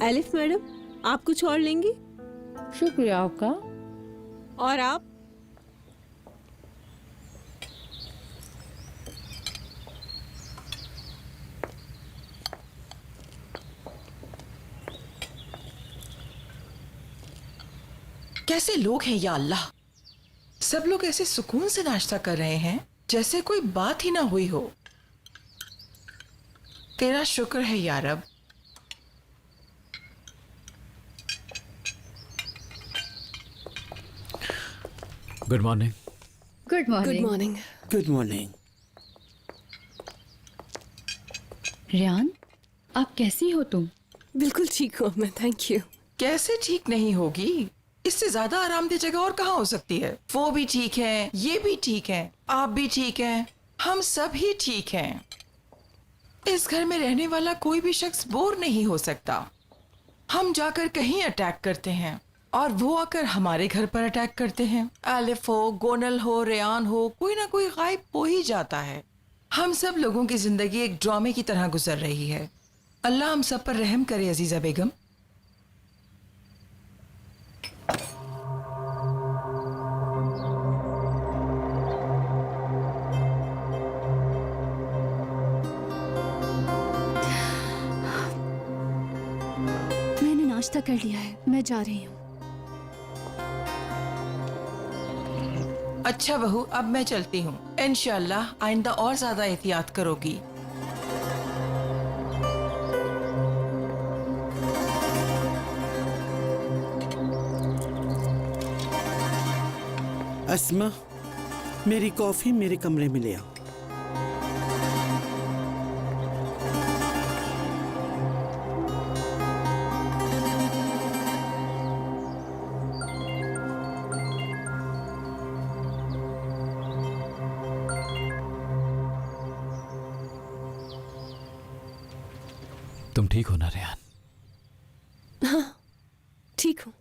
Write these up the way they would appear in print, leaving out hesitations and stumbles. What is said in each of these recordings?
Elif madam, आप कुछ और लेंगी? शुक्रिया आपका। और आप? कैसे लोग हैं या अल्लाह, सब लोग ऐसे सुकून से नाश्ता कर रहे हैं जैसे कोई बात ही ना हुई हो। तेरा शुक्र है या रब। Good morning. Good morning. Good morning. Good morning. Riyan, आप कैसी हो तुम? बिल्कुल ठीक हूँ मैं, थैंक यू। कैसे ठीक नहीं होगी, इससे ज्यादा आरामदेह जगह और कहाँ हो सकती है। वो भी ठीक है, ये भी ठीक है, आप भी ठीक हैं, हम सब ही ठीक हैं। इस घर में रहने वाला कोई भी शख्स बोर नहीं हो सकता। हम जाकर कहीं अटैक करते हैं और वो आकर हमारे घर पर अटैक करते हैं। आलिफ हो, गोनल हो, रेयान हो, कोई ना कोई गायब हो ही जाता है। हम सब लोगों की जिंदगी एक ड्रामे की तरह गुजर रही है। अल्लाह हम सब पर रहम करे अजीजा बेगम। मैंने नाश्ता कर लिया है, मैं जा रही हूँ। अच्छा बहू, अब मैं चलती हूँ। इंशाअल्लाह आइंदा और ज्यादा एहतियात करोगी। अस्मा, मेरी कॉफी मेरे कमरे में ले आओ। तुम ठीक हो ना रेहान? ठीक हूँ।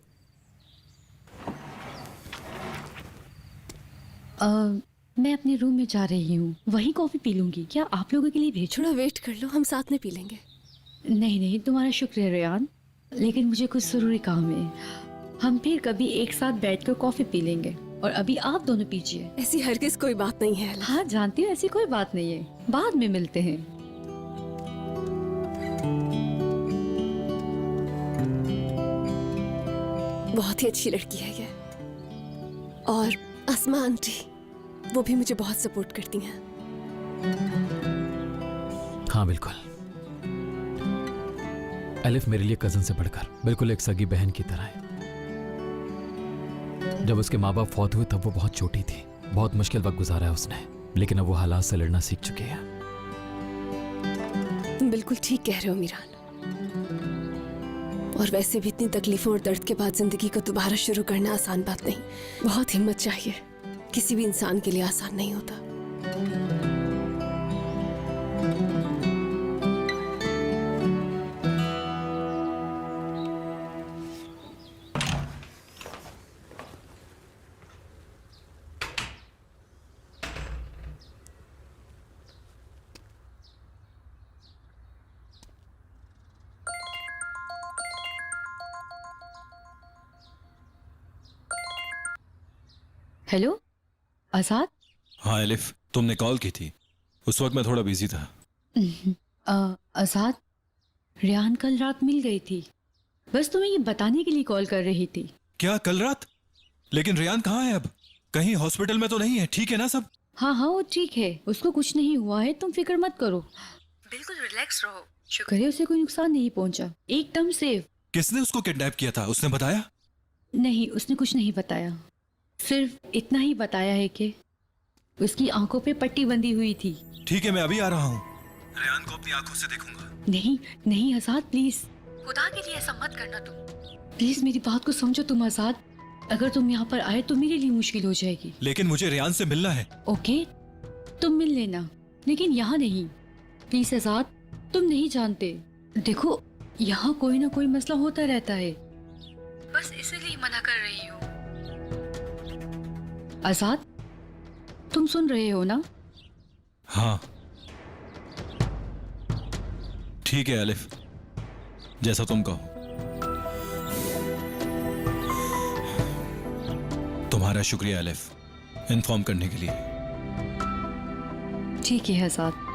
मैं अपने रूम में जा रही हूँ, वहीं कॉफी पी लूंगी। क्या आप लोगों के लिए भेजूं? थोड़ा वेट कर लो, हम साथ में पी लेंगे। नहीं नहीं, तुम्हारा शुक्र है रेयान, लेकिन मुझे कुछ जरूरी काम है। हम फिर कभी एक साथ बैठकर कॉफी पी लेंगे, और अभी आप दोनों पीजिए। ऐसी हरगिज कोई बात नहीं है। हाँ जानती हूँ, ऐसी कोई बात नहीं है, बाद में मिलते हैं। बहुत ही अच्छी लड़की है ये। और अस्मा आंटी, वो भी मुझे बहुत सपोर्ट करती हैं। हाँ बिल्कुल। एलिफ मेरे लिए कजन से बढ़कर बिल्कुल एक सगी बहन की तरह है। जब उसके माँ बाप फौत हुए तब वो बहुत छोटी थी। बहुत मुश्किल वक्त गुजारा है उसने, लेकिन अब वो हालात से लड़ना सीख चुकी है। तुम बिल्कुल ठीक कह रहे हो मीरान। और वैसे भी इतनी तकलीफों और दर्द के बाद जिंदगी को दोबारा शुरू करना आसान बात नहीं। बहुत हिम्मत चाहिए, किसी भी इंसान के लिए आसान नहीं होता। हेलो आजाद। हाँ एलिफ, तुमने कॉल की थी, उस वक्त मैं थोड़ा बिजी था। आजाद, रेहान कल रात मिल गई थी, बस तुम्हें ये बताने के लिए कॉल कर रही थी। क्या कल रात? लेकिन रेयान कहाँ है अब? कहीं हॉस्पिटल में तो नहीं है? ठीक है ना सब? हाँ हाँ वो ठीक है, उसको कुछ नहीं हुआ है, तुम फिक्र मत करो, बिल्कुल रिलैक्स रहो। शुक्र है उसे कोई नुकसान नहीं पहुंचा, एकदम सेफ। किसने उसको किडनैप किया था, उसने बताया? नहीं, उसने कुछ नहीं बताया, सिर्फ इतना ही बताया है कि उसकी आंखों पे पट्टी बंधी हुई थी। ठीक है, मैं अभी आ रहा हूँ। रेयान को अपनी आंखों से देखूंगा। नहीं नहीं आजाद, प्लीज खुदा के लिए ऐसा मत करना तुम। प्लीज मेरी बात को समझो तुम आजाद, अगर तुम यहाँ पर आए तो मेरे लिए मुश्किल हो जाएगी। लेकिन मुझे रेयान से मिलना है। ओके, तुम मिल लेना, लेकिन यहाँ नहीं। प्लीज आजाद, तुम नहीं जानते, देखो यहाँ कोई ना कोई मसला होता रहता है, बस इसलिए मना कर रही हूँ। आजाद, तुम सुन रहे हो ना? हाँ ठीक है एलिफ, जैसा तुम कहो। तुम्हारा शुक्रिया अलिफ, इन्फॉर्म करने के लिए। ठीक है साथ।